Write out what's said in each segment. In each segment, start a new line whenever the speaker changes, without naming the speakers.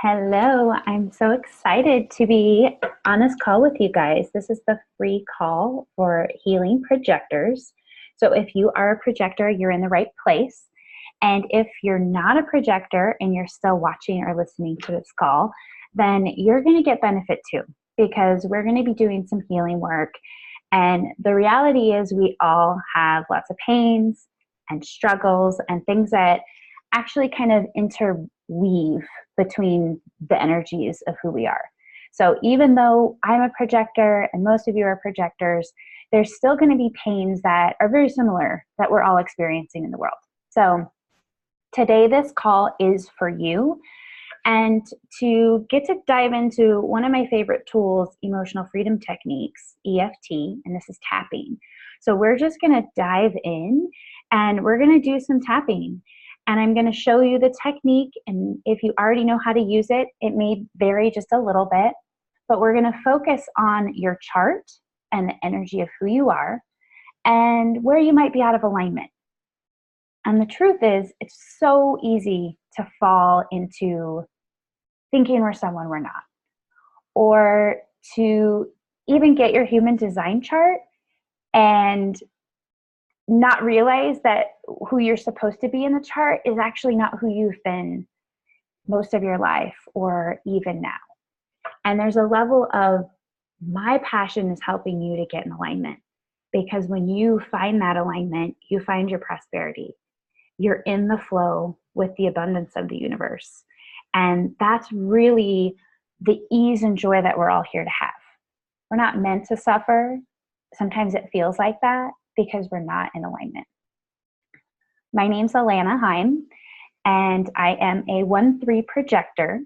Hello, I'm so excited to be on this call with you guys. This is the free call for healing projectors. So if you are a projector, you're in the right place. And if you're not a projector and you're still watching or listening to this call, then you're going to get benefit too, because we're going to be doing some healing work. And the reality is we all have lots of pains and struggles and things that actually kind of interweave between the energies of who we are. So even though I'm a projector and most of you are projectors, there's still going to be pains that are very similar that we're all experiencing in the world. So today this call is for you, and to get to dive into one of my favorite tools, emotional freedom techniques, EFT, and this is tapping. So we're just going to dive in and we're going to do some tapping. And I'm going to show you the technique, and if you already know how to use it, it may vary just a little bit, but we're going to focus on your chart and the energy of who you are and where you might be out of alignment. And the truth is, it's so easy to fall into thinking we're someone we're not, or to even get your human design chart and not realize that who you're supposed to be in the chart is actually not who you've been most of your life or even now. And there's a level of my passion is helping you to get in alignment, because when you find that alignment, you find your prosperity. You're in the flow with the abundance of the universe. And that's really the ease and joy that we're all here to have. We're not meant to suffer. Sometimes it feels like that because we're not in alignment. My name's Alana Heim, and I am a 1-3 projector.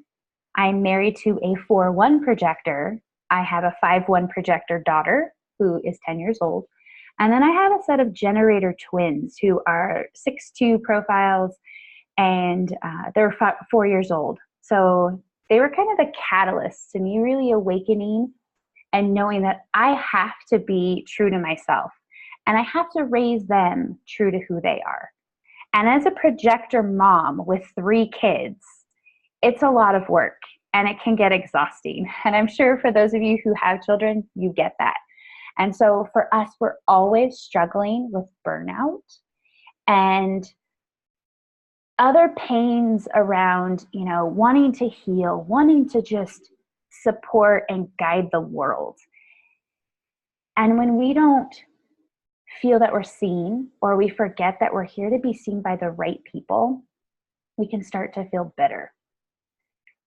I'm married to a 4-1 projector. I have a 5-1 projector daughter who is 10 years old. And then I have a set of generator twins who are 6'2" profiles, and they're 4 years old. So they were kind of the catalyst to me really awakening and knowing that I have to be true to myself. And I have to raise them true to who they are. And as a projector mom with 3 kids, it's a lot of work and it can get exhausting. And I'm sure for those of you who have children, you get that. And so for us, we're always struggling with burnout and other pains around, wanting to heal, wanting to just support and guide the world. And when we don't feel that we're seen, or we forget that we're here to be seen by the right people, we can start to feel bitter.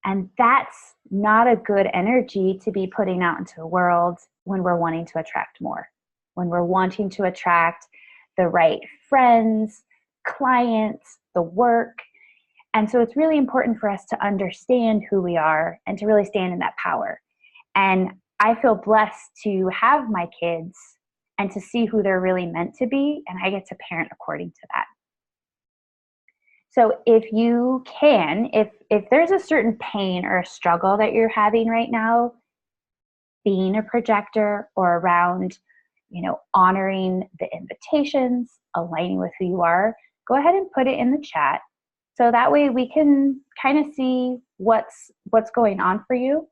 And that's not a good energy to be putting out into the world when we're wanting to attract more, when we're wanting to attract the right friends, clients, the work. And so it's really important for us to understand who we are and to really stand in that power. And I feel blessed to have my kids and to see who they're really meant to be, and I get to parent according to that. So if you can, if there's a certain pain or a struggle that you're having right now, being a projector or around, honoring the invitations, aligning with who you are, go ahead and put it in the chat. So that way we can kind of see what's going on for you.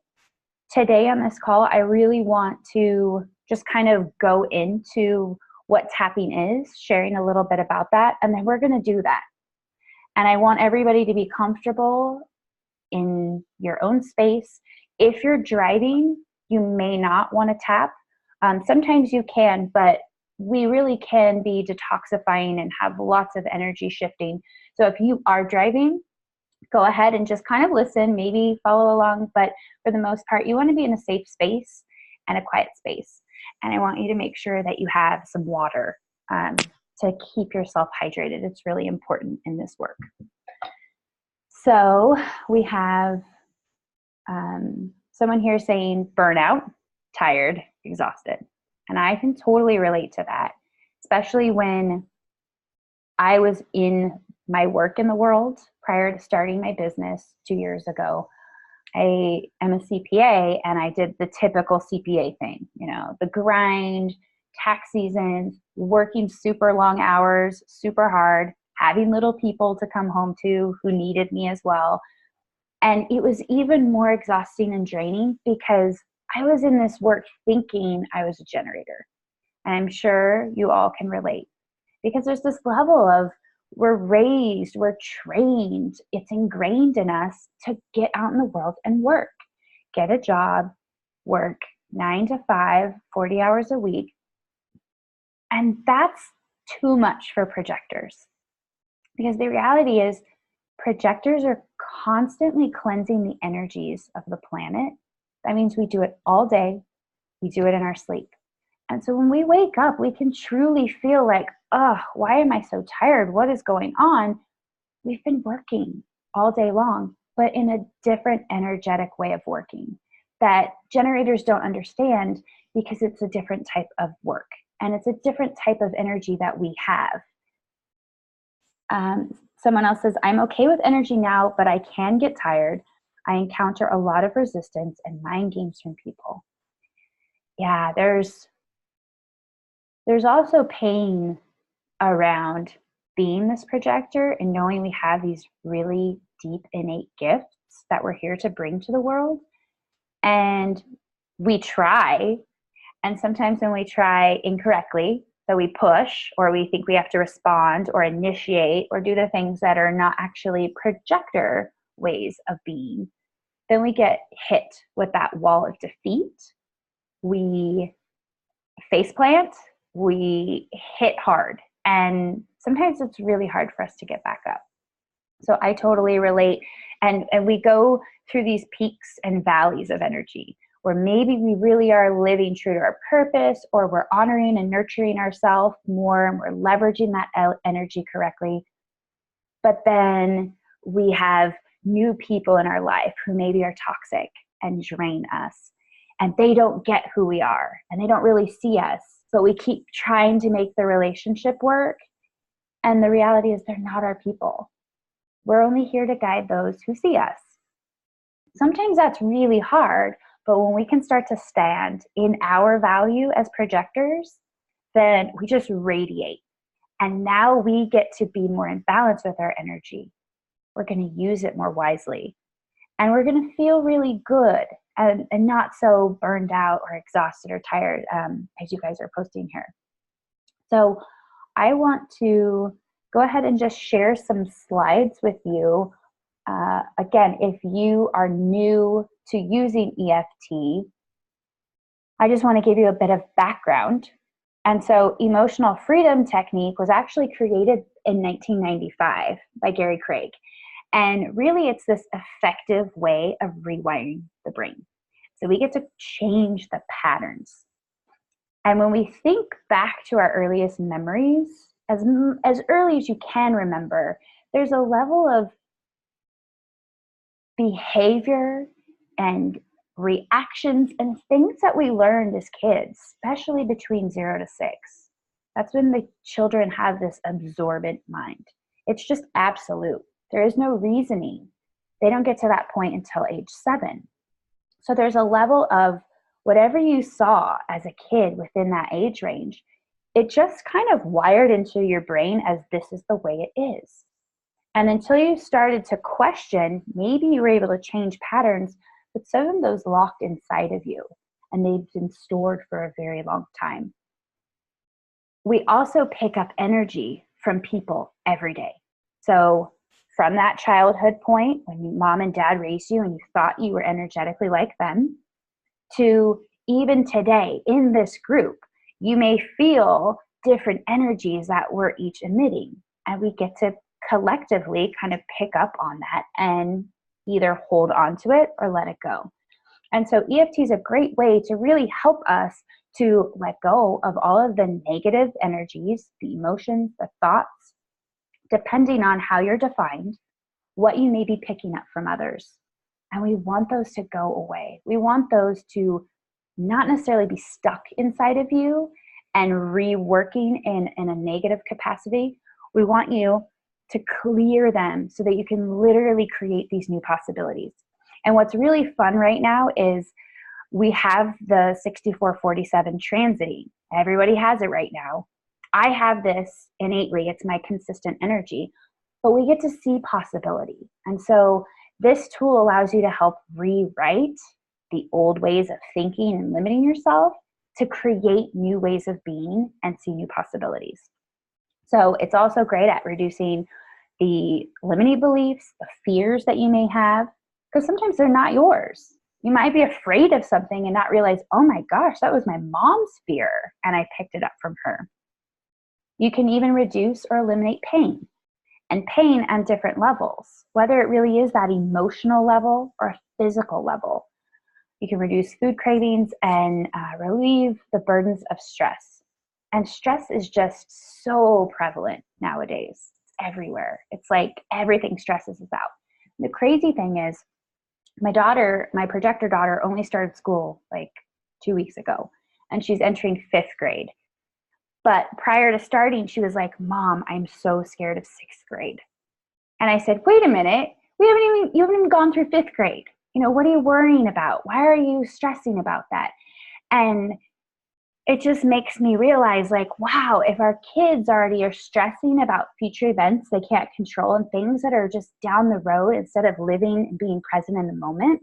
Today on this call, I really want to just kind of go into what tapping is, sharing a little bit about that, and then we're going to do that. And I want everybody to be comfortable in your own space. If you're driving, you may not want to tap. Sometimes you can, but we really can be detoxifying and have lots of energy shifting. So if you are driving, go ahead and just kind of listen, maybe follow along. But for the most part, you want to be in a safe space and a quiet space. And I want you to make sure that you have some water to keep yourself hydrated. It's really important in this work. So we have someone here saying burnout, tired, exhausted. And I can totally relate to that, especially when I was in my work in the world prior to starting my business 2 years ago. I am a CPA, and I did the typical CPA thing, the grind, tax season, working super long hours, super hard, having little people to come home to who needed me as well. And it was even more exhausting and draining because I was in this work thinking I was a generator. And I'm sure you all can relate, because there's this level of, we're raised, we're trained, it's ingrained in us to get out in the world and work, get a job, work 9 to 5, 40 hours a week. And that's too much for projectors, because the reality is projectors are constantly cleansing the energies of the planet. That means we do it all day, we do it in our sleep. And so when we wake up, we can truly feel like, oh, why am I so tired? What is going on? We've been working all day long, but in a different energetic way of working that generators don't understand, because it's a different type of work and it's a different type of energy that we have. Someone else says, I'm okay with energy now, but I can get tired. I encounter a lot of resistance and mind games from people. Yeah, there's also pain around being this projector and knowing we have these really deep innate gifts that we're here to bring to the world. And we try, and sometimes when we try incorrectly, so we push, or we think we have to respond or initiate or do the things that are not actually projector ways of being, then we get hit with that wall of defeat. We faceplant, we hit hard, and sometimes it's really hard for us to get back up. So I totally relate. And we go through these peaks and valleys of energy where maybe we really are living true to our purpose, or we're honoring and nurturing ourselves more and we're leveraging that energy correctly. But then we have new people in our life who maybe are toxic and drain us, and they don't get who we are and they don't really see us, but we keep trying to make the relationship work. And the reality is they're not our people. We're only here to guide those who see us. Sometimes that's really hard, but when we can start to stand in our value as projectors, then we just radiate. And now we get to be more in balance with our energy. We're going to use it more wisely. And we're going to feel really good and not so burned out or exhausted or tired, as you guys are posting here. So I want to go ahead and just share some slides with you. Again, if you are new to using EFT, I just want to give you a bit of background. And so emotional freedom technique was actually created in 1995 by Gary Craig. And really, it's this effective way of rewiring the brain. So we get to change the patterns. And when we think back to our earliest memories, as early as you can remember, there's a level of behavior and reactions and things that we learned as kids, especially between 0 to 6. That's when the children have this absorbent mind. It's just absolute. There is no reasoning. They don't get to that point until age 7. So there's a level of whatever you saw as a kid within that age range, it just kind of wired into your brain as this is the way it is. And until you started to question, maybe you were able to change patterns, but some of those locked inside of you, and they've been stored for a very long time. We also pick up energy from people every day. So from that childhood point, when mom and dad raised you and you thought you were energetically like them, to even today in this group, you may feel different energies that we're each emitting. And we get to collectively kind of pick up on that and either hold on to it or let it go. And so EFT is a great way to really help us to let go of all of the negative energies, the emotions, the thoughts, depending on how you're defined, what you may be picking up from others. And we want those to go away. We want those to not necessarily be stuck inside of you and reworking in a negative capacity. We want you to clear them so that you can literally create these new possibilities. And what's really fun right now is we have the 6447 transiting. Everybody has it right now. I have this innately. It's my consistent energy. But we get to see possibility. And so This tool allows you to help rewrite the old ways of thinking and limiting yourself to create new ways of being and see new possibilities. So it's also great at reducing the limiting beliefs, the fears that you may have, because sometimes they're not yours. You might be afraid of something and not realize, oh my gosh, that was my mom's fear, and I picked it up from her. You can even reduce or eliminate pain, and pain on different levels, whether it really is that emotional level or physical level. You can reduce food cravings and relieve the burdens of stress. And stress is just so prevalent nowadays. It's everywhere. It's like everything stresses us out. The crazy thing is, my daughter, my projector daughter, only started school like 2 weeks ago, and she's entering 5th grade. But prior to starting, she was like, Mom, I'm so scared of 6th grade. And I said, wait a minute, you haven't even gone through 5th grade. What are you worrying about? Why are you stressing about that? And it just makes me realize, like, wow, if our kids already are stressing about future events they can't control and things that are just down the road instead of living and being present in the moment,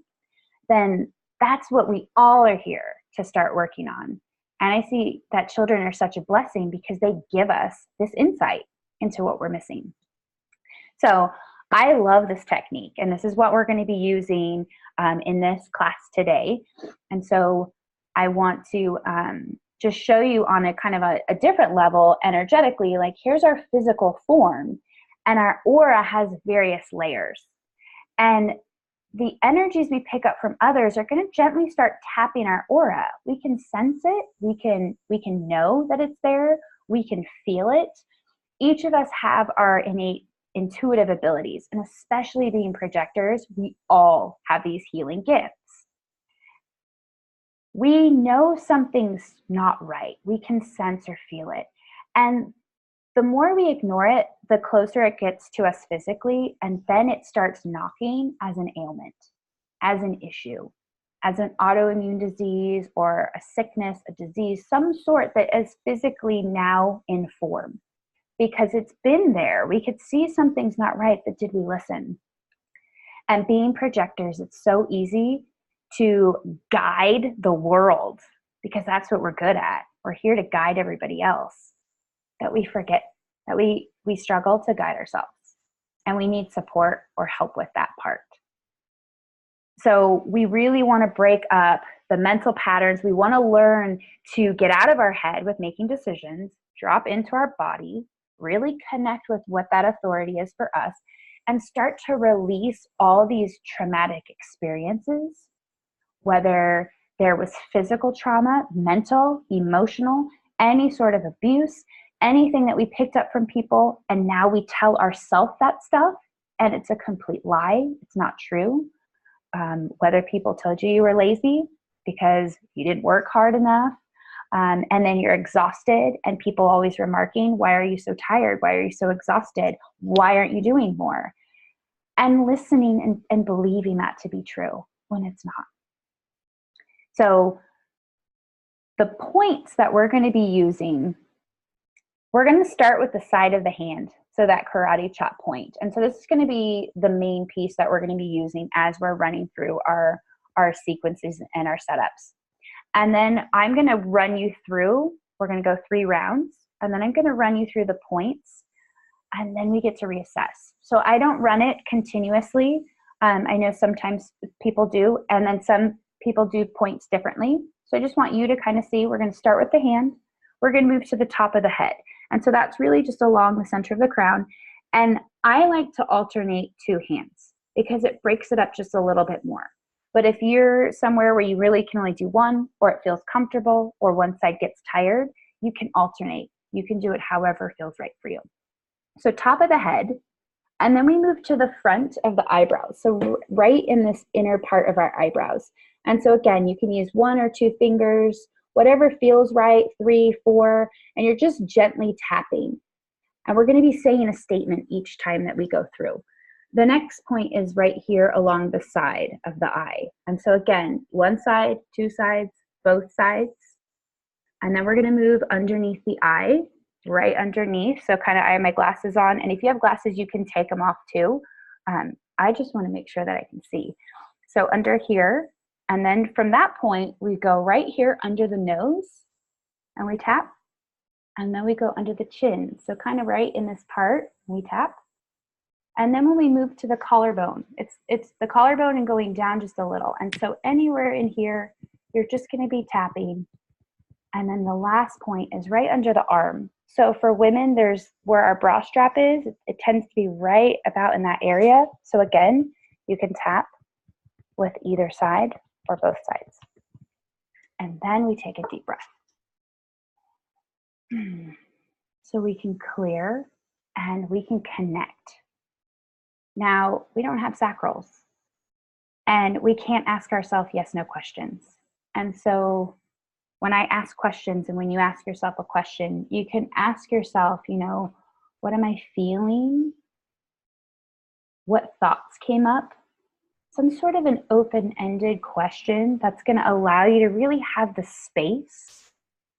then that's what we all are here to start working on. And I see that children are such a blessing because they give us this insight into what we're missing. So I love this technique, and this is what we're going to be using in this class today. And so I want to just show you on a kind of a different level energetically, like here's our physical form, and our aura has various layers. And the energies we pick up from others are going to gently start tapping our aura. We can sense it. We can know that it's there. We can feel it. Each of us have our innate intuitive abilities, and especially being projectors, we all have these healing gifts. We know something's not right. We can sense or feel it. And the more we ignore it, the closer it gets to us physically, and then it starts knocking as an ailment, as an issue, as an autoimmune disease or a sickness, a disease, some sort that is physically now in form. Because it's been there. We could see something's not right, but did we listen? And being projectors, it's so easy to guide the world because that's what we're good at. We're here to guide everybody else, that we forget that we struggle to guide ourselves, and we need support or help with that part. So we really want to break up the mental patterns. We want to learn to get out of our head with making decisions, drop into our body, really connect with what that authority is for us, and start to release all these traumatic experiences, whether there was physical trauma, mental, emotional, any sort of abuse, anything that we picked up from people, and now we tell ourselves that stuff, and it's a complete lie. It's not true. Whether people told you were lazy because you didn't work hard enough, and then you're exhausted, and people always remarking, why are you so tired? Why are you so exhausted? Why aren't you doing more? And listening and believing that to be true when it's not. So the points that we're going to be using, we're going to start with the side of the hand, so that karate chop point. And so this is going to be the main piece that we're going to be using as we're running through our sequences and our setups. And then I'm going to run you through, we're going to go 3 rounds, and then I'm going to run you through the points, and then we get to reassess. So I don't run it continuously. I know sometimes people do, and then some people do points differently. So I just want you to kind of see, we're going to start with the hand. We're going to move to the top of the head. And so that's really just along the center of the crown. And I like to alternate 2 hands because it breaks it up just a little bit more. But if you're somewhere where you really can only do 1, or it feels comfortable, or one side gets tired, you can alternate. You can do it however feels right for you. So top of the head, and then we move to the front of the eyebrows. So right in this inner part of our eyebrows. And so again, you can use 1 or 2 fingers, whatever feels right, 3, 4, and you're just gently tapping. And we're going to be saying a statement each time that we go through. The next point is right here along the side of the eye. And so again, 1 side, 2 sides, both sides. And then we're going to move underneath the eye, right underneath. So kind of I have my glasses on. And if you have glasses, you can take them off too. I just want to make sure that I can see. So under here, and then from that point, we go right here under the nose and we tap, and then we go under the chin. So kind of right in this part, we tap. And then when we move to the collarbone, it's the collarbone and going down just a little. And so anywhere in here, you're just going to be tapping. And then the last point is right under the arm. So for women, there's where our bra strap is. It tends to be right about in that area. So again, you can tap with either side or both sides. And then we take a deep breath. So we can clear and we can connect. Now, we don't have sacrals, and we can't ask ourselves yes, no questions. And so when I ask questions, and when you ask yourself a question, you can ask yourself, you know, what am I feeling? What thoughts came up? Some sort of an open-ended question that's going to allow you to really have the space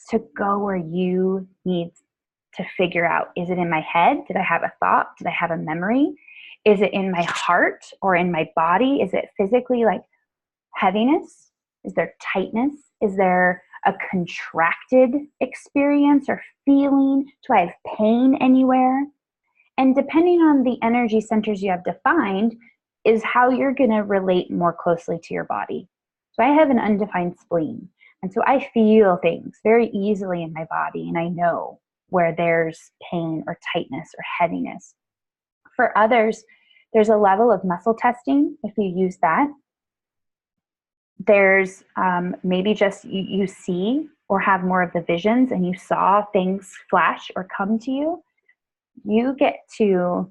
to go where you need to figure out, is it in my head? Did I have a thought? Did I have a memory? Is it in my heart or in my body? Is it physically like heaviness? Is there tightness? Is there a contracted experience or feeling? Do I have pain anywhere? And depending on the energy centers you have defined is how you're going to relate more closely to your body. So I have an undefined spleen. And so I feel things very easily in my body, and I know where there's pain or tightness or heaviness. For others, there's a level of muscle testing if you use that. There's maybe just you see or have more of the visions and you saw things flash or come to you. You get to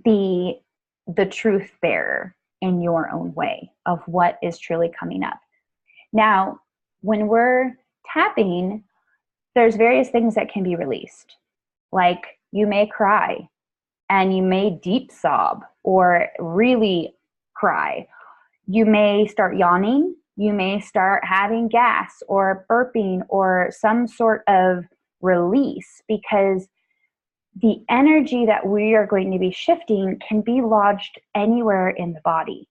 be the truth bearer in your own way of what is truly coming up. Now, when we're tapping, there's various things that can be released. Like you may cry and you may deep sob or really cry. You may start yawning. You may start having gas or burping or some sort of release, because the energy that we are going to be shifting can be lodged anywhere in the body.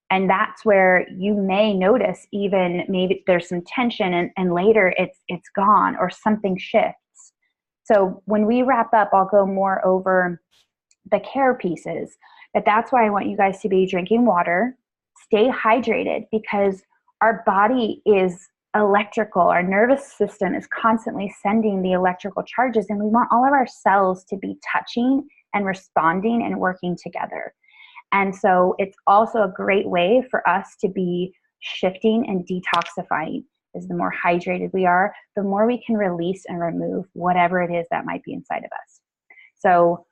And that's where you may notice even maybe there's some tension and later it's gone or something shifts. So when we wrap up, I'll go more over the care pieces, but that's why I want you guys to be drinking water, stay hydrated, because our body is electrical. Our nervous system is constantly sending the electrical charges, and we want all of our cells to be touching and responding and working together. And so it's also a great way for us to be shifting and detoxifying. Is the more hydrated we are, the more we can release and remove whatever it is that might be inside of us. So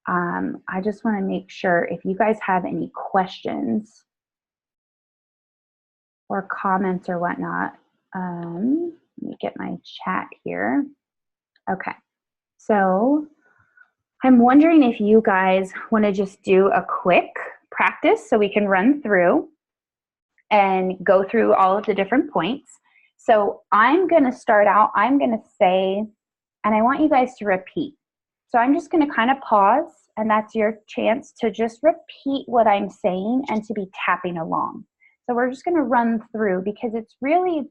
I just want to make sure if you guys have any questions or comments or whatnot. Let me get my chat here. Okay, so I'm wondering if you guys want to just do a quick practice so we can run through and go through all of the different points. So I'm going to start out, I'm going to say, and I want you guys to repeat. So I'm just going to kind of pause, and that's your chance to just repeat what I'm saying and to be tapping along. So we're just going to run through, because it's really,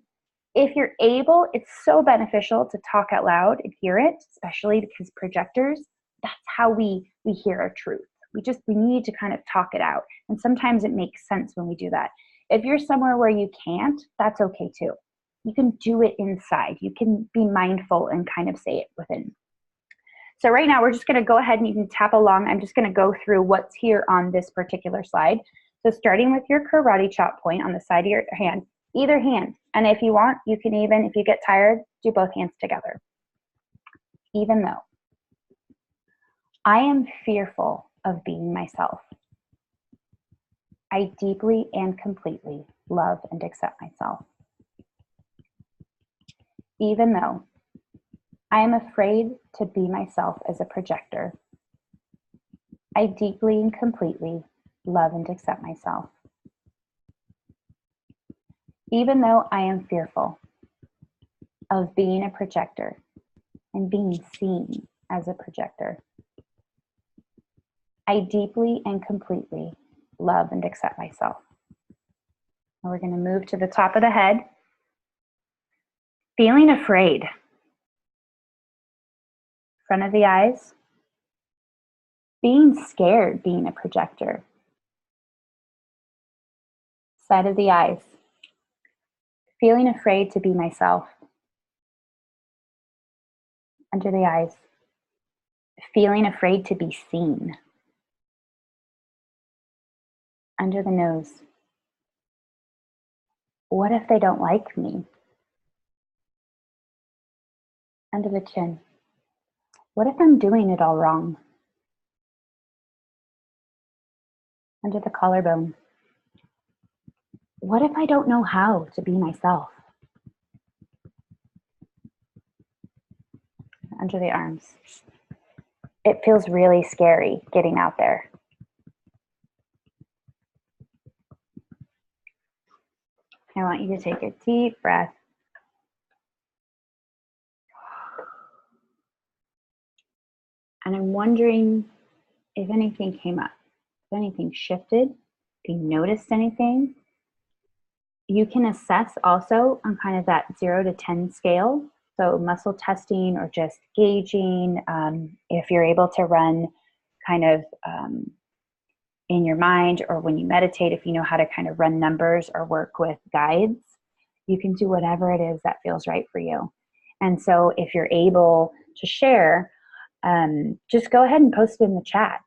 if you're able, it's so beneficial to talk out loud and hear it, especially because projectors, that's how we hear our truth. We need to kind of talk it out. And sometimes it makes sense when we do that. If you're somewhere where you can't, that's okay too. You can do it inside. You can be mindful and kind of say it within. So right now we're just going to go ahead and you can tap along. I'm just going to go through what's here on this particular slide. So starting with your karate chop point on the side of your hand, either hand. And if you want, you can even, if you get tired, do both hands together. Even though I am fearful of being myself, I deeply and completely love and accept myself. Even though I am afraid to be myself as a projector, I deeply and completely love and accept myself. Even though I am fearful of being a projector and being seen as a projector, I deeply and completely love, and accept myself. And we're going to move to the top of the head. Feeling afraid. Front of the eyes. Being scared being a projector. Side of the eyes. Feeling afraid to be myself. Under the eyes. Feeling afraid to be seen. Under the nose. What if they don't like me? Under the chin. What if I'm doing it all wrong? Under the collarbone. What if I don't know how to be myself? Under the arms. It feels really scary getting out there. I want you to take a deep breath. And I'm wondering if anything came up, if anything shifted, if you noticed anything. You can assess also on kind of that 0 to 10 scale. So muscle testing or just gauging, if you're able to run kind of in your mind, or when you meditate, if you know how to kind of run numbers or work with guides, you can do whatever it is that feels right for you. And so if you're able to share, just go ahead and post it in the chat.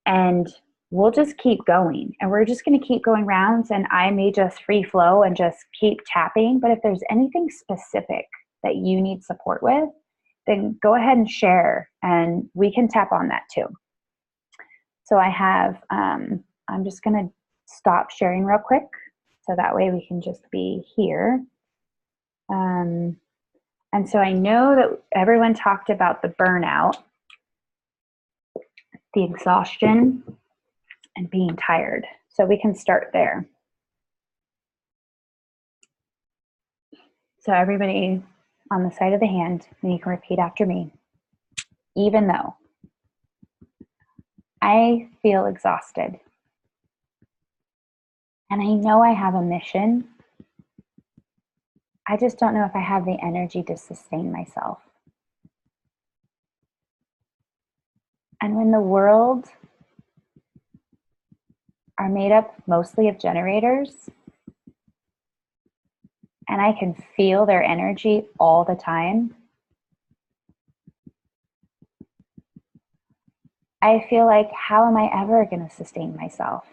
And we'll just keep going. And we're just going to keep going rounds, and I may just free flow and just keep tapping. But if there's anything specific that you need support with, then go ahead and share, and we can tap on that too. So I have, I'm just going to stop sharing real quick, so that way we can just be here. And so I know that everyone talked about the burnout, the exhaustion, and being tired. So we can start there. So everybody on the side of the hand, and you can repeat after me. Even though I feel exhausted, and I know I have a mission, I just don't know if I have the energy to sustain myself. And when the world are made up mostly of generators, and I can feel their energy all the time, I feel like, how am I ever going to sustain myself?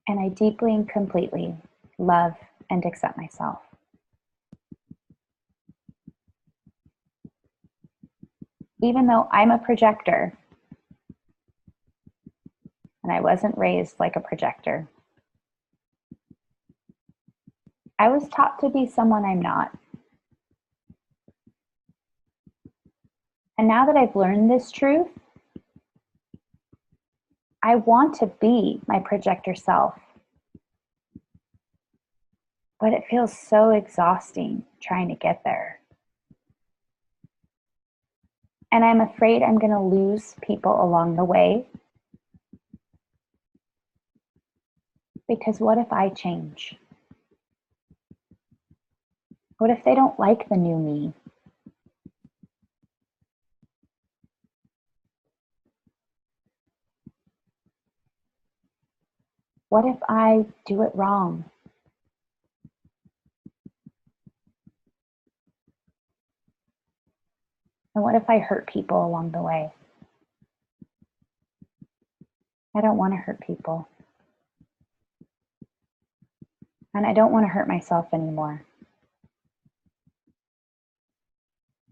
And I deeply and completely love and accept myself. Even though I'm a projector, and I wasn't raised like a projector, I was taught to be someone I'm not. And now that I've learned this truth, I want to be my projector self. But it feels so exhausting trying to get there. And I'm afraid I'm going to lose people along the way. Because what if I change? What if they don't like the new me? What if I do it wrong? And what if I hurt people along the way? I don't want to hurt people. And I don't want to hurt myself anymore.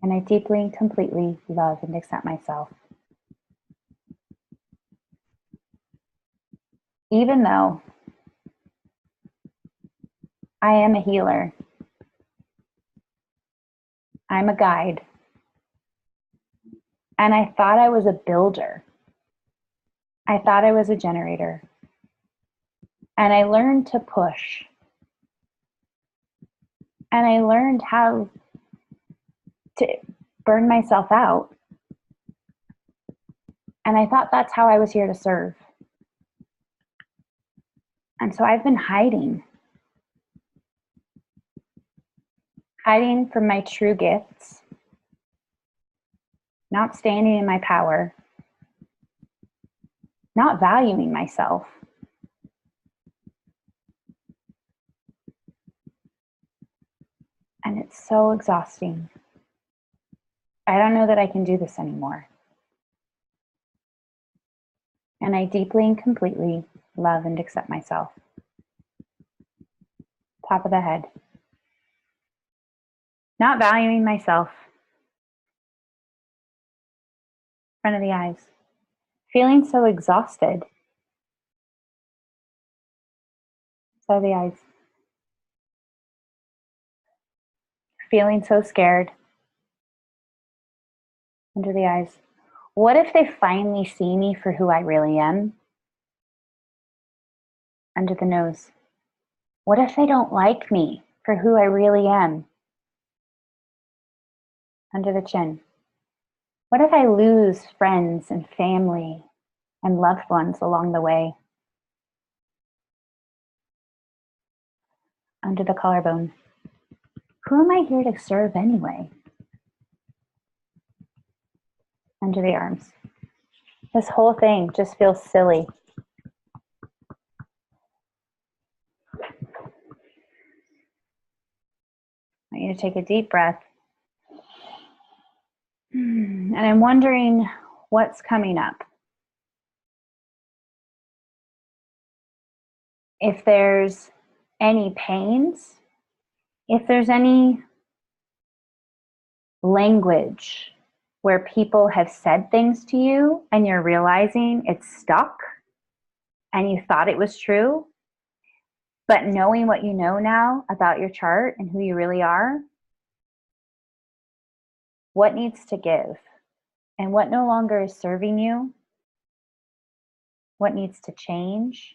And I deeply and completely love and accept myself. Even though I am a healer, I'm a guide, and I thought I was a builder. I thought I was a generator. And I learned to push. And I learned how to burn myself out. And I thought that's how I was here to serve. And so I've been hiding from my true gifts, not standing in my power, not valuing myself. And it's so exhausting. I don't know that I can do this anymore. And I deeply and completely love and accept myself. Top of the head. Not valuing myself. Front of the eyes. Feeling so exhausted. Side of the eyes. Feeling so scared. Under the eyes. What if they finally see me for who I really am? Under the nose. What if they don't like me for who I really am? Under the chin. What if I lose friends and family and loved ones along the way? Under the collarbone. Who am I here to serve anyway? Under the arms. This whole thing just feels silly. I want you to take a deep breath. And I'm wondering what's coming up. If there's any pains, if there's any language where people have said things to you and you're realizing it's stuck and you thought it was true, but knowing what you know now about your chart and who you really are, what needs to give and what no longer is serving you, what needs to change,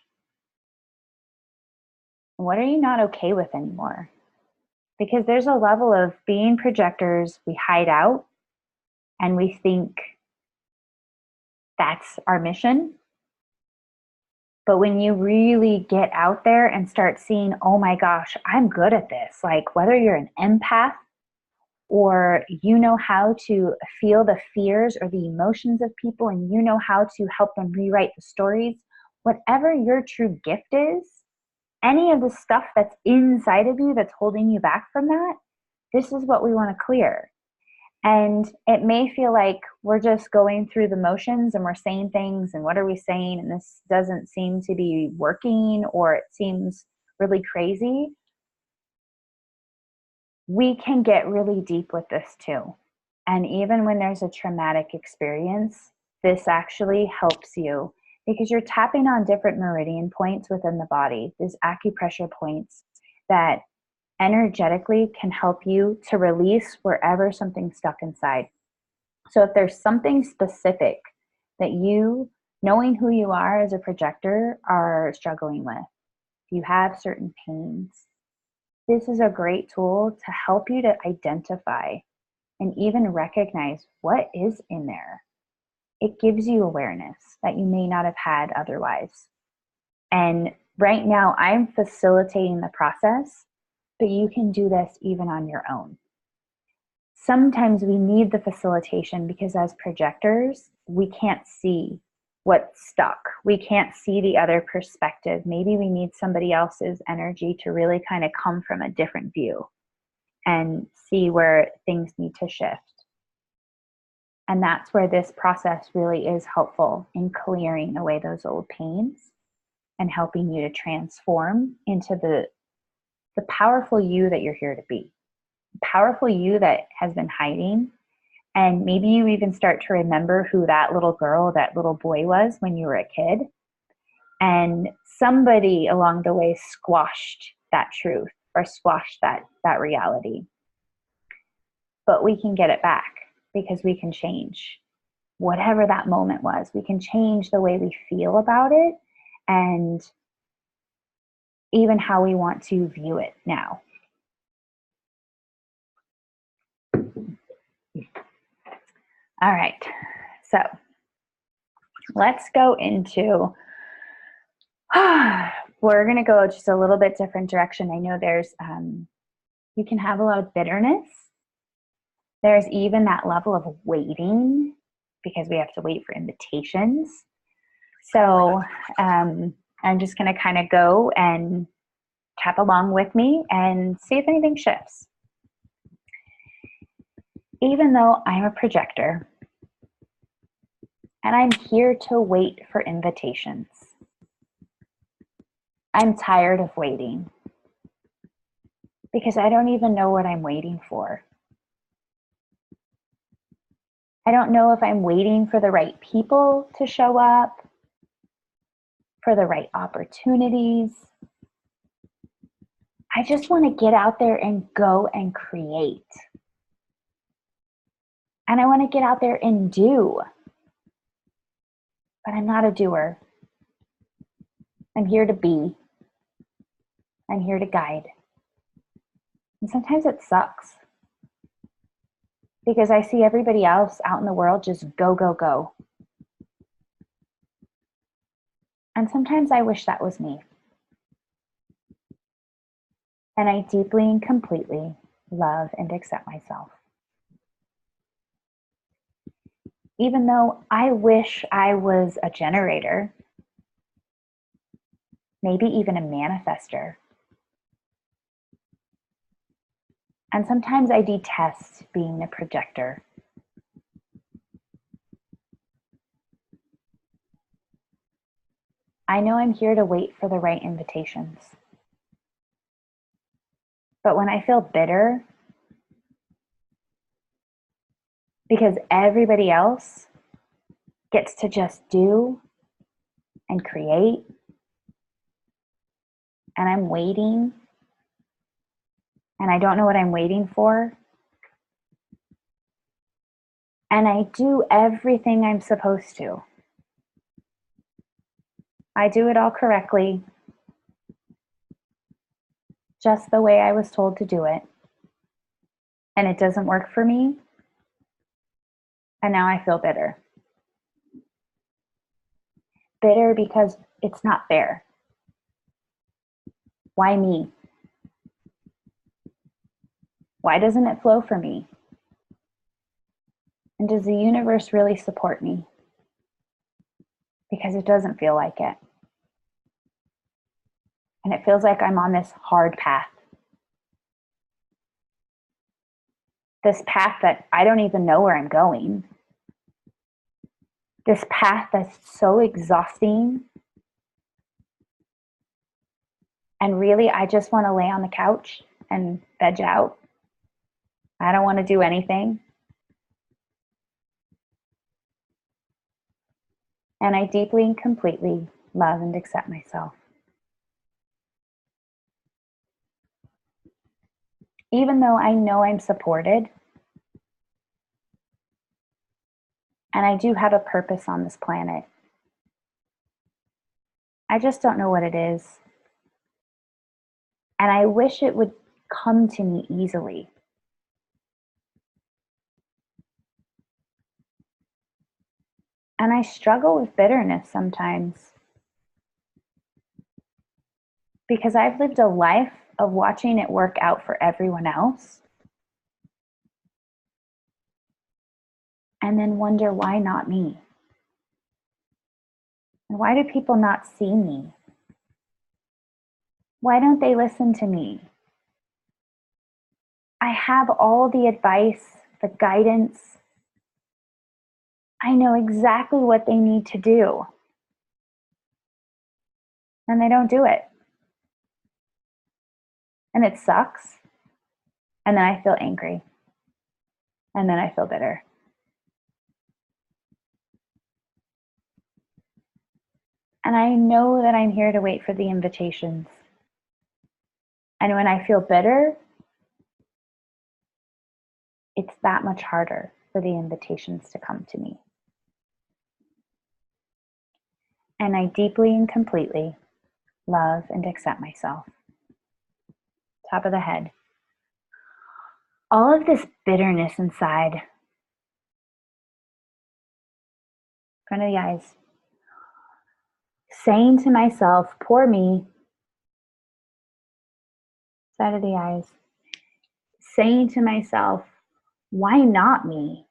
what are you not okay with anymore? Because there's a level of being projectors, we hide out and we think that's our mission. But when you really get out there and start seeing, oh my gosh, I'm good at this, like whether you're an empath or you know how to feel the fears or the emotions of people and you know how to help them rewrite the stories, whatever your true gift is, any of the stuff that's inside of you that's holding you back from that, this is what we want to clear. And it may feel like we're just going through the motions and we're saying things and what are we saying and this doesn't seem to be working or it seems really crazy. We can get really deep with this too. And even when there's a traumatic experience, this actually helps you because you're tapping on different meridian points within the body, these acupressure points that energetically can help you to release wherever something's stuck inside. So if there's something specific that you, knowing who you are as a projector, are struggling with, if you have certain pains, this is a great tool to help you to identify and even recognize what is in there. It gives you awareness that you may not have had otherwise. And right now I'm facilitating the process, but you can do this even on your own. Sometimes we need the facilitation because as projectors, we can't see what's stuck. We can't see the other perspective. Maybe we need somebody else's energy to really kind of come from a different view and see where things need to shift. And that's where this process really is helpful in clearing away those old pains and helping you to transform into the powerful you that you're here to be. The powerful you that has been hiding. And maybe you even start to remember who that little girl, that little boy was when you were a kid. And somebody along the way squashed that truth or squashed that reality. But we can get it back because we can change whatever that moment was. We can change the way we feel about it and even how we want to view it now. All right, so let's go into, we're going to go just a little bit different direction. I know there's, you can have a lot of bitterness. There's even that level of waiting because we have to wait for invitations. So I'm just going to kind of go and tap along with me and see if anything shifts. Even though I'm a projector and I'm here to wait for invitations, I'm tired of waiting because I don't even know what I'm waiting for. I don't know if I'm waiting for the right people to show up, for the right opportunities. I just want to get out there and go and create. And I want to get out there and do. But I'm not a doer. I'm here to be. I'm here to guide. And sometimes it sucks because I see everybody else out in the world just go, go, go. And sometimes I wish that was me. And I deeply and completely love and accept myself. Even though I wish I was a generator, maybe even a manifester. And sometimes I detest being a projector. I know I'm here to wait for the right invitations. But when I feel bitter, because everybody else gets to just do and create, and I'm waiting, and I don't know what I'm waiting for, and I do everything I'm supposed to. I do it all correctly, just the way I was told to do it, and it doesn't work for me, and now I feel bitter. Bitter because it's not fair. Why me? Why doesn't it flow for me? And does the universe really support me? Because it doesn't feel like it. And it feels like I'm on this hard path. This path that I don't even know where I'm going. This path that's so exhausting. And really, I just want to lay on the couch and veg out. I don't want to do anything. And I deeply and completely love and accept myself. Even though I know I'm supported, and I do have a purpose on this planet, I just don't know what it is. And I wish it would come to me easily. And I struggle with bitterness sometimes because I've lived a life of watching it work out for everyone else and then wonder why not me? And why do people not see me? Why don't they listen to me? I have all the advice, the guidance. I know exactly what they need to do. And they don't do it. And it sucks. And then I feel angry. And then I feel bitter. And I know that I'm here to wait for the invitations. And when I feel bitter, it's that much harder for the invitations to come to me. And I deeply and completely love and accept myself. Top of the head. All of this bitterness inside, front of the eyes, saying to myself, poor me, side of the eyes, saying to myself, why not me,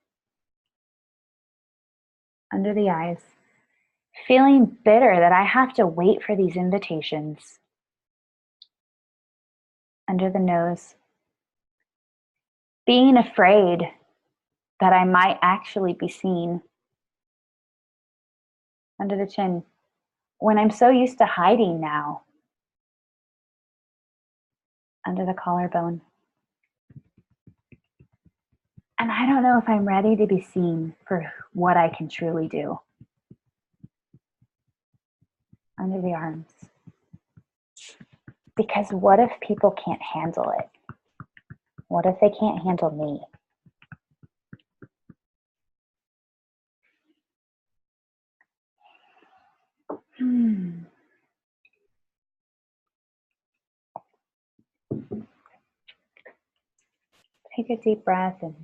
under the eyes, feeling bitter that I have to wait for these invitations, under the nose, being afraid that I might actually be seen, under the chin, when I'm so used to hiding now, under the collarbone. And I don't know if I'm ready to be seen for what I can truly do, under the arms. Because what if people can't handle it? What if they can't handle me? Take a deep breath and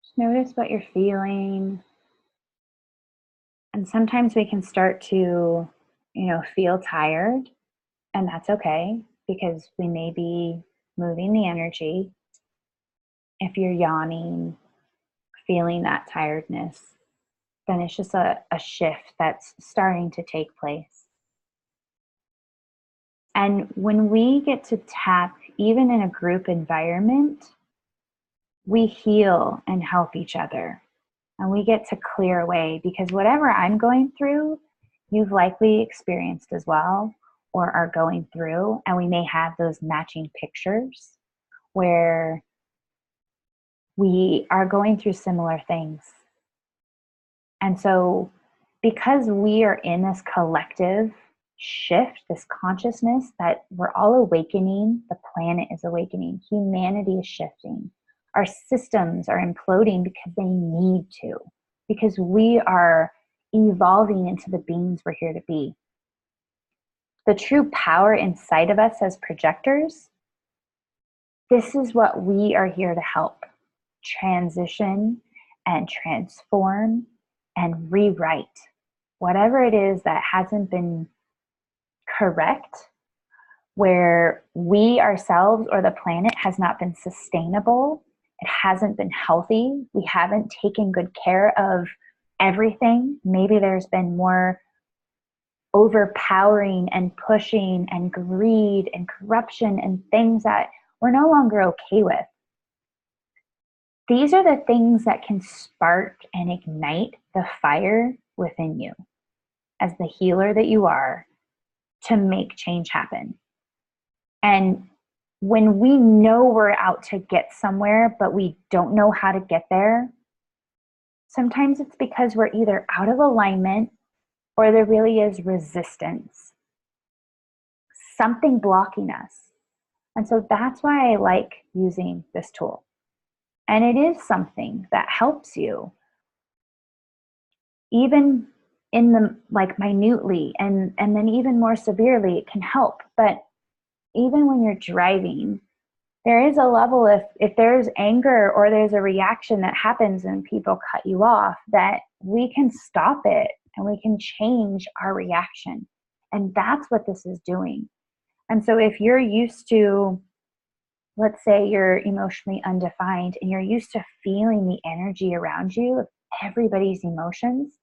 just notice what you're feeling. And sometimes we can start to, feel tired, and that's okay because we may be moving the energy. If you're yawning, feeling that tiredness, then it's just a shift that's starting to take place. And when we get to tap, even in a group environment, we heal and help each other. And we get to clear away, because whatever I'm going through, you've likely experienced as well, or are going through. And we may have those matching pictures where we are going through similar things. And so because we are in this collective shift, this consciousness that we're all awakening, the planet is awakening, humanity is shifting, our systems are imploding because they need to, because we are evolving into the beings we're here to be. The true power inside of us as projectors, this is what we are here to help transition and transform and rewrite whatever it is that hasn't been correct, where we ourselves or the planet has not been sustainable, it hasn't been healthy, we haven't taken good care of everything. Maybe there's been more overpowering and pushing and greed and corruption and things that we're no longer okay with. These are the things that can spark and ignite the fire within you as the healer that you are, to make change happen. And when we know we're out to get somewhere, but we don't know how to get there, sometimes it's because we're either out of alignment or there really is resistance, something blocking us. And so that's why I like using this tool. And it is something that helps you, even in the minutely, and then even more severely, it can help. But even when you're driving, there is a level, if there's anger or there's a reaction that happens and people cut you off, that we can stop it and we can change our reaction. And that's what this is doing. And so if you're used to, let's say you're emotionally undefined and you're used to feeling the energy around you of everybody's emotions,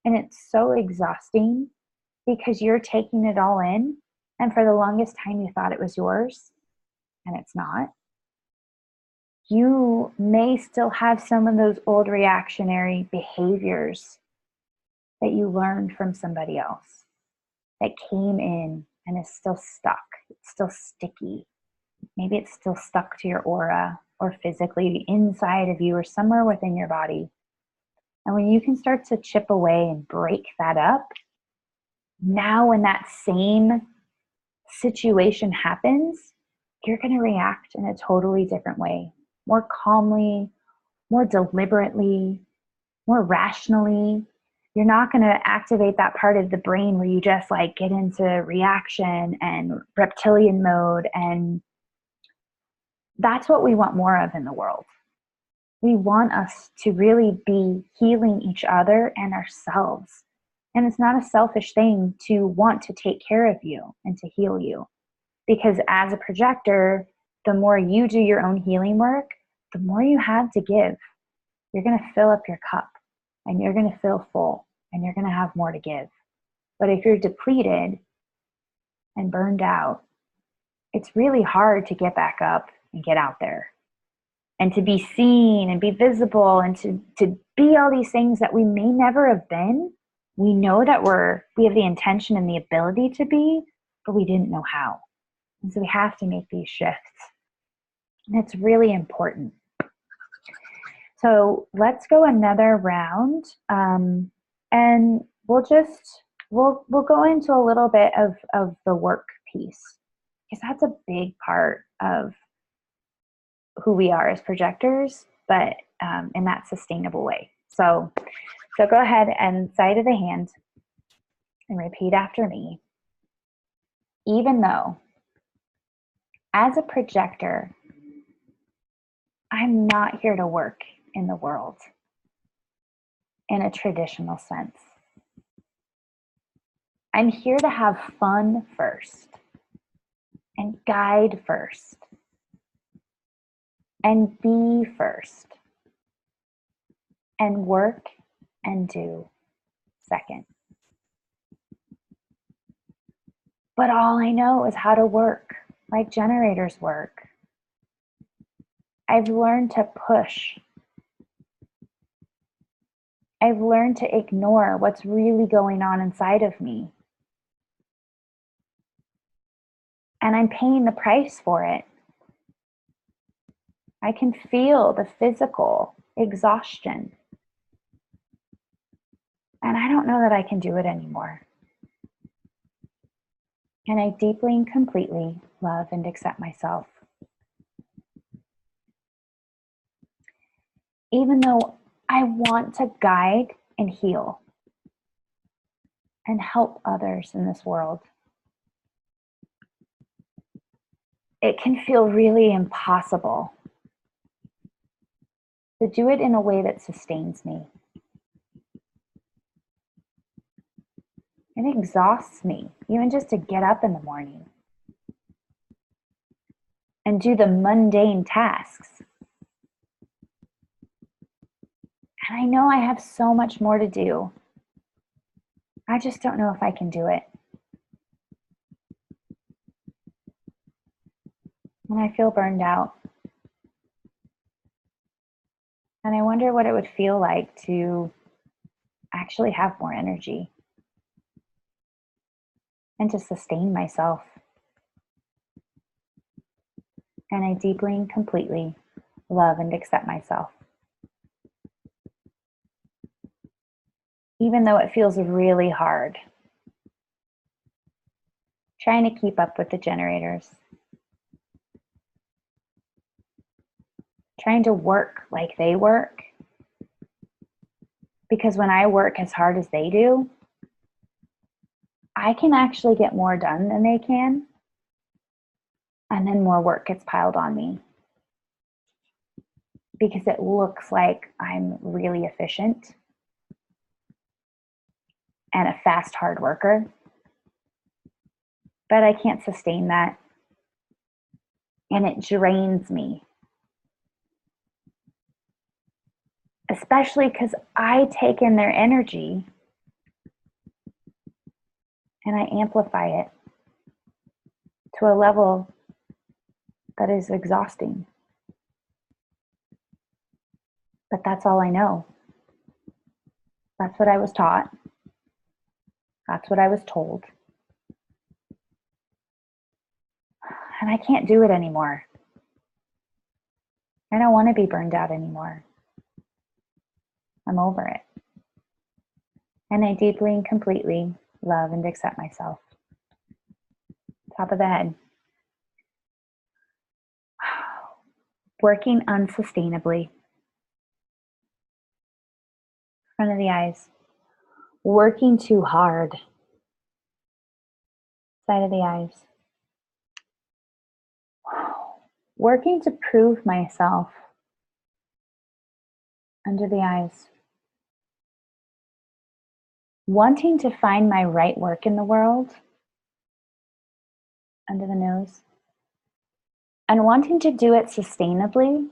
and it's so exhausting because you're taking it all in, and for the longest time you thought it was yours, and it's not. You may still have some of those old reactionary behaviors that you learned from somebody else that came in and is still stuck. It's still sticky. Maybe it's still stuck to your aura or physically inside of you or somewhere within your body. And when you can start to chip away and break that up, now when that same situation happens, you're going to react in a totally different way, more calmly, more deliberately, more rationally. You're not going to activate that part of the brain where you just get into reaction and reptilian mode. And that's what we want more of in the world. We want us to really be healing each other and ourselves. And it's not a selfish thing to want to take care of you and to heal you. Because as a projector, the more you do your own healing work, the more you have to give. You're going to fill up your cup and you're going to feel full and you're going to have more to give. But if you're depleted and burned out, it's really hard to get back up and get out there and to be seen and be visible and to be all these things that we may never have been. We know that we have the intention and the ability to be, but we didn't know how. And so we have to make these shifts. And it's really important. So let's go another round. And we'll go into a little bit of the work piece, because that's a big part of who we are as projectors, but in that sustainable way. So go ahead and side of the hand and repeat after me. Even though, as a projector, I'm not here to work in the world in a traditional sense. I'm here to have fun first, and guide first, and be first, and work and do second. But all I know is how to work like generators work. I've learned to push. I've learned to ignore what's really going on inside of me. And I'm paying the price for it. I can feel the physical exhaustion. And I don't know that I can do it anymore. And I deeply and completely love and accept myself. Even though I want to guide and heal and help others in this world, it can feel really impossible to do it in a way that sustains me. It exhausts me, even just to get up in the morning and do the mundane tasks. And I know I have so much more to do. I just don't know if I can do it. And I feel burned out. And I wonder what it would feel like to actually have more energy and to sustain myself. And I deeply and completely love and accept myself. Even though it feels really hard, trying to keep up with the generators, trying to work like they work. Because when I work as hard as they do, I can actually get more done than they can. And then more work gets piled on me. Because it looks like I'm really efficient and a fast, hard worker. But I can't sustain that. And it drains me. Especially because I take in their energy and I amplify it to a level that is exhausting. But that's all I know. That's what I was taught. That's what I was told. And I can't do it anymore. I don't want to be burned out anymore. I'm over it. And I deeply and completely love and accept myself. Top of the head. Working unsustainably. Front of the eyes. Working too hard. Side of the eyes. Working to prove myself. under the eyes. Wanting to find my right work in the world, under the nose. And wanting to do it sustainably,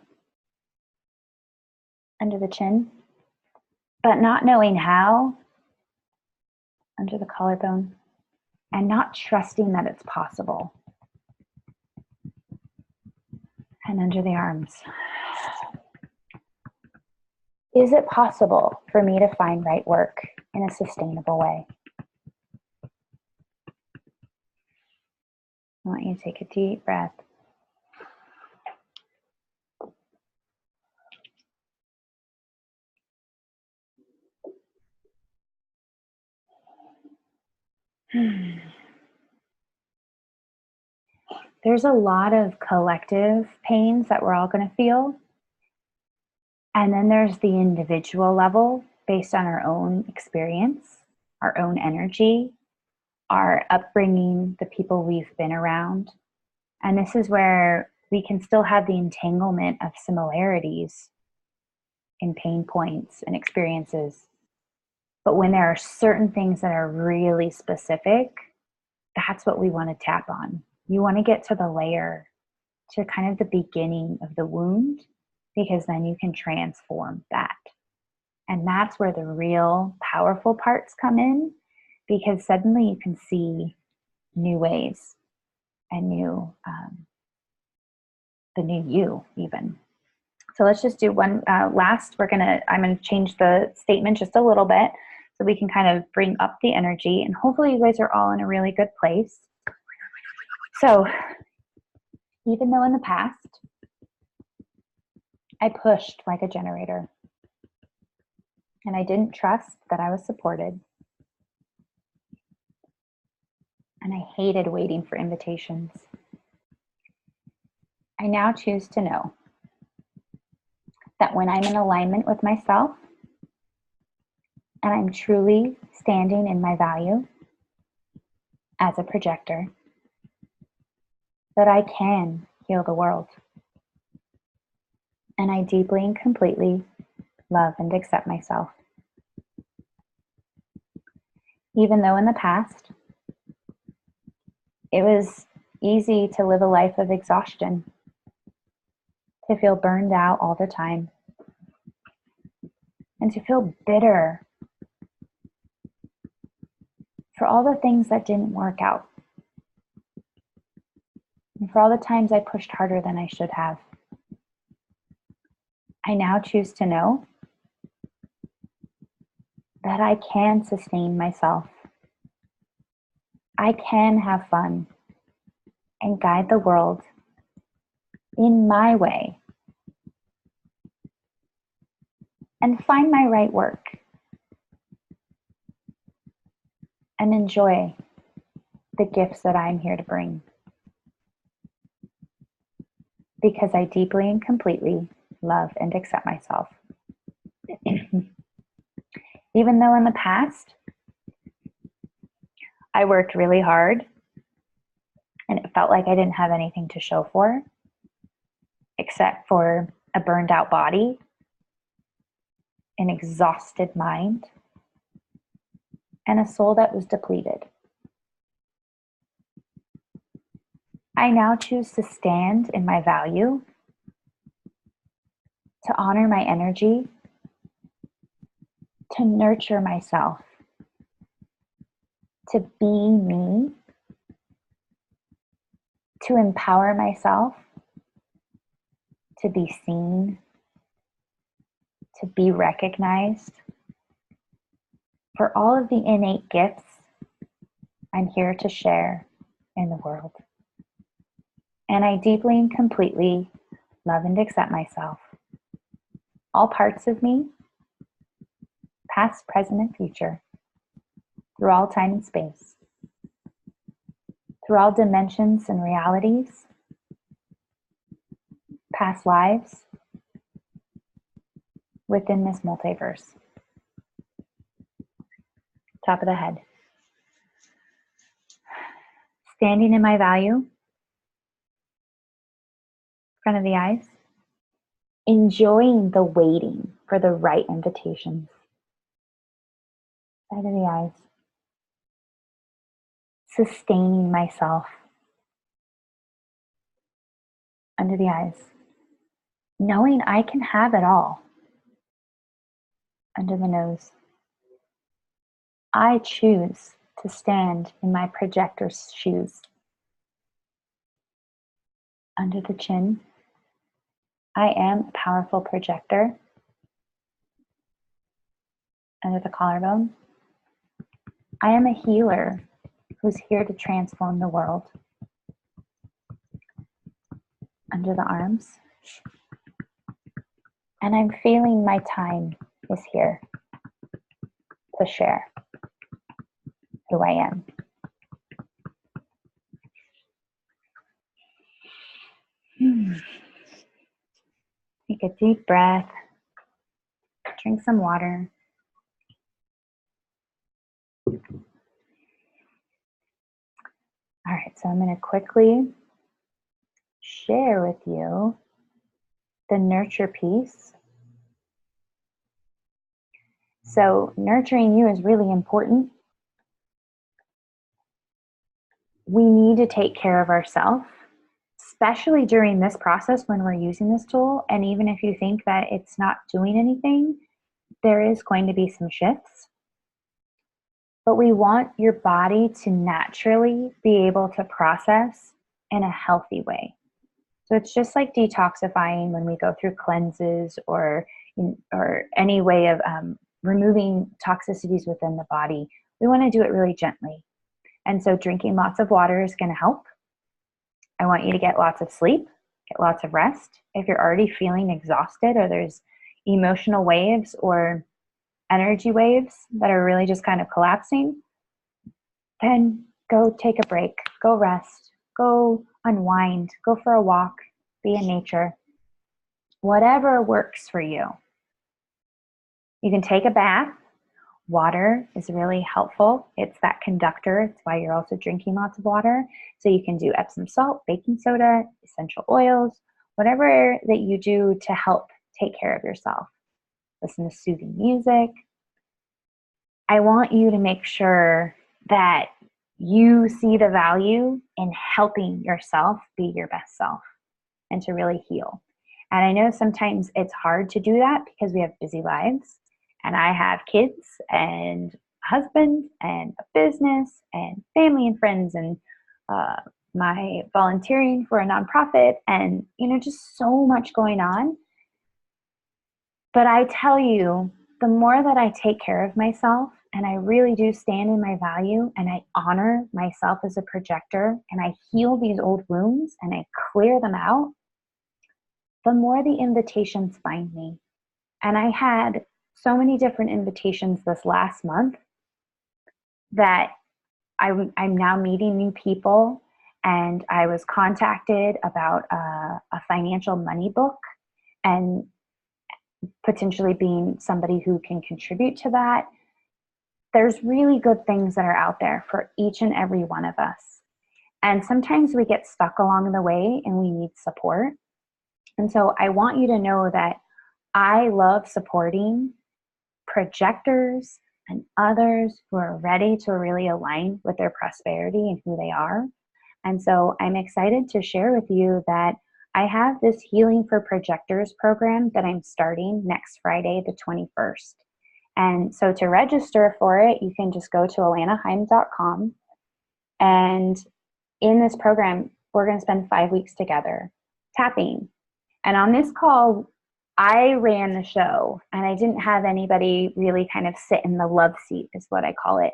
under the chin. But not knowing how, under the collarbone. And not trusting that it's possible, and under the arms. Is it possible for me to find right work in a sustainable way? I want you to take a deep breath. There's a lot of collective pains that we're all going to feel. And then there's the individual level based on our own experience, our own energy, our upbringing, the people we've been around. And this is where we can still have the entanglement of similarities in pain points and experiences. But when there are certain things that are really specific, that's what we want to tap on. You want to get to the layer, to kind of the beginning of the wound, because then you can transform that. And that's where the real powerful parts come in, because suddenly you can see new ways and the new you even. So let's just do one last. I'm gonna change the statement just a little bit so we can kind of bring up the energy, and hopefully you guys are all in a really good place. So even though in the past I pushed like a generator and I didn't trust that I was supported, and I hated waiting for invitations, I now choose to know that when I'm in alignment with myself and I'm truly standing in my value as a projector, that I can heal the world. And I deeply and completely love and accept myself. Even though in the past, it was easy to live a life of exhaustion, to feel burned out all the time, and to feel bitter for all the things that didn't work out, and for all the times I pushed harder than I should have. I now choose to know that I can sustain myself. I can have fun and guide the world in my way and find my right work and enjoy the gifts that I'm here to bring, because I deeply and completely love and accept myself. Even though in the past I worked really hard and it felt like I didn't have anything to show for except for a burned out body, an exhausted mind, and a soul that was depleted. I now choose to stand in my value, to honor my energy, to nurture myself, to be me, to empower myself, to be seen, to be recognized for all of the innate gifts I'm here to share in the world. And I deeply and completely love and accept myself. All parts of me, past, present, and future, through all time and space, through all dimensions and realities, past lives, within this multiverse. Top of the head. Standing in my value, front of the eyes, enjoying the waiting for the right invitations. Side of the eyes. Sustaining myself. Under the eyes. Knowing I can have it all. Under the nose. I choose to stand in my projector's shoes. Under the chin. I am a powerful projector. Under the collarbone. I am a healer who's here to transform the world. Under the arms. And I'm feeling my time is here to share who I am. Take a deep breath. Drink some water. All right, so I'm going to quickly share with you the nurture piece. So nurturing you is really important. We need to take care of ourselves, especially during this process when we're using this tool. And even if you think that it's not doing anything, there is going to be some shifts. But we want your body to naturally be able to process in a healthy way. So it's just like detoxifying when we go through cleanses or any way of removing toxicities within the body. We want to do it really gently. And so drinking lots of water is going to help. I want you to get lots of sleep, get lots of rest. If you're already feeling exhausted or there's emotional waves or energy waves that are really just kind of collapsing, then go take a break, go rest, go unwind, go for a walk, be in nature, whatever works for you. You can take a bath. Water is really helpful. It's that conductor. It's why you're also drinking lots of water. So you can do Epsom salt, baking soda, essential oils, whatever that you do to help take care of yourself. Listen to soothing music. I want you to make sure that you see the value in helping yourself be your best self and to really heal. And I know sometimes it's hard to do that because we have busy lives. And I have kids and a husband and a business and family and friends and my volunteering for a nonprofit and, just so much going on. But I tell you, the more that I take care of myself and I really do stand in my value and I honor myself as a projector and I heal these old wounds and I clear them out, the more the invitations find me. And I had so many different invitations this last month that I'm now meeting new people, and I was contacted about a financial money book and potentially being somebody who can contribute to that. There's really good things that are out there for each and every one of us. And sometimes we get stuck along the way and we need support. And so I want you to know that I love supporting projectors and others who are ready to really align with their prosperity and who they are. And so I'm excited to share with you that I have this Healing for Projectors program that I'm starting next Friday, the 21st. And so to register for it, you can just go to alanaheim.com. And in this program, we're going to spend 5 weeks together tapping. And on this call, I ran the show and I didn't have anybody really kind of sit in the love seat is what I call it.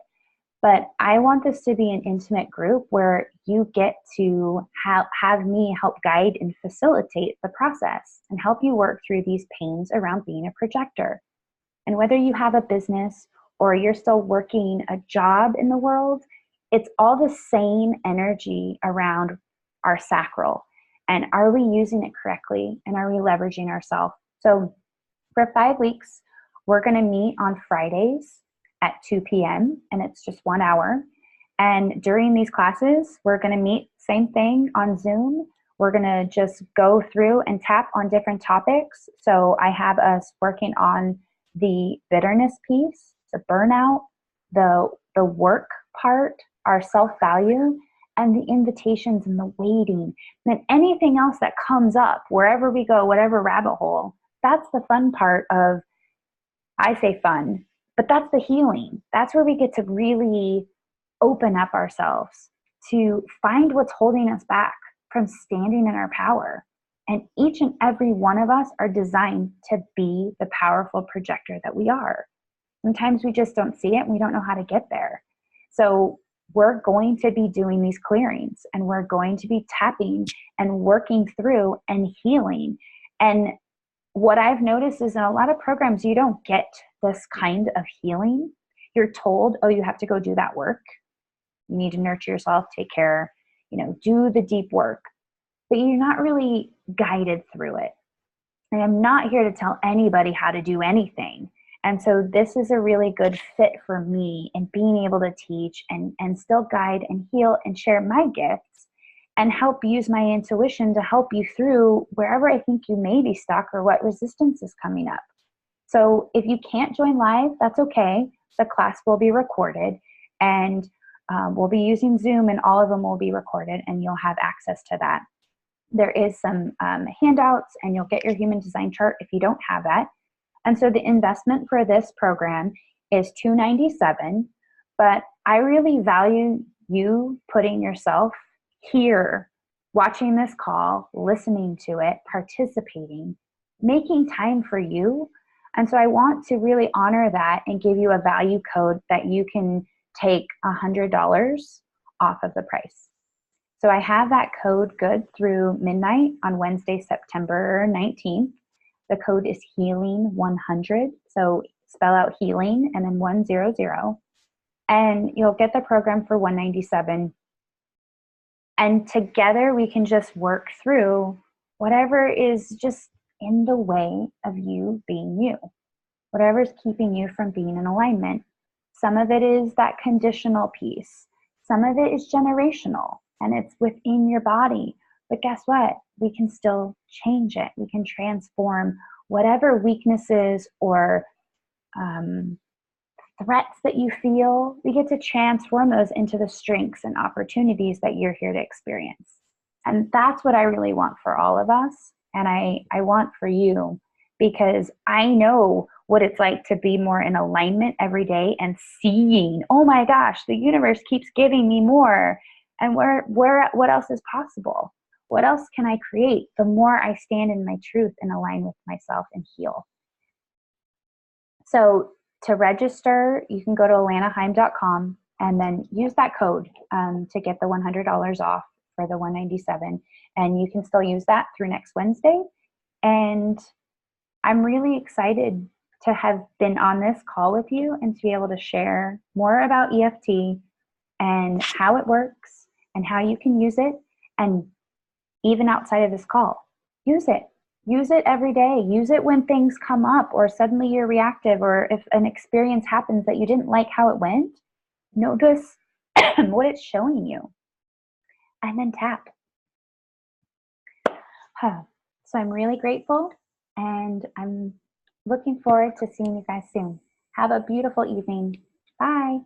But I want this to be an intimate group where you get to have me help guide and facilitate the process and help you work through these pains around being a projector. And whether you have a business or you're still working a job in the world, it's all the same energy around our sacral. And are we using it correctly? And are we leveraging ourselves? So for 5 weeks, we're going to meet on Fridays at 2 p.m. and it's just 1 hour. And during these classes, we're going to meet, same thing, on Zoom. We're going to just go through and tap on different topics. So I have us working on the bitterness piece, the burnout, the work part, our self-value, and the invitations and the waiting, and anything else that comes up wherever we go, whatever rabbit hole. That's the fun part of, I say fun, but that's the healing. That's where we get to really open up ourselves to find what's holding us back from standing in our power. And each and every one of us are designed to be the powerful projector that we are. Sometimes we just don't see it and we don't know how to get there. So we're going to be doing these clearings, and we're going to be tapping and working through and healing. And what I've noticed is in a lot of programs, you don't get this kind of healing. You're told, oh, you have to go do that work. You need to nurture yourself, take care, do the deep work. But you're not really guided through it. And I'm not here to tell anybody how to do anything. And so this is a really good fit for me in being able to teach and still guide and heal and share my gifts and help use my intuition to help you through wherever I think you may be stuck or what resistance is coming up. So if you can't join live, that's okay. The class will be recorded, and we'll be using Zoom, and all of them will be recorded, and you'll have access to that. There is some handouts, and you'll get your human design chart if you don't have that. And so the investment for this program is $297, but I really value you putting yourself here, watching this call, listening to it, participating, making time for you. And so I want to really honor that and give you a value code that you can take $100 off of the price. So I have that code good through midnight on Wednesday, September 19th. The code is healing100. So spell out healing and then 100. And you'll get the program for $197. And together we can just work through whatever is just in the way of you being you, whatever's keeping you from being in alignment. Some of it is that conditional piece. Some of it is generational, and it's within your body. But guess what? We can still change it. We can transform whatever weaknesses or threats that you feel. We get to transform those into the strengths and opportunities that you're here to experience. And that's what I really want for all of us. And I want for you, because I know what it's like to be more in alignment every day and seeing, oh my gosh, the universe keeps giving me more. And what else is possible? What else can I create the more I stand in my truth and align with myself and heal? So to register, you can go to alanaheim.com and then use that code to get the $100 off for the $197. And you can still use that through next Wednesday. And I'm really excited to have been on this call with you and to be able to share more about EFT and how it works and how you can use it. And even outside of this call, use it. Use it every day. Use it when things come up or suddenly you're reactive, or if an experience happens that you didn't like how it went, notice what it's showing you and then tap. So I'm really grateful, and I'm looking forward to seeing you guys soon. Have a beautiful evening. Bye.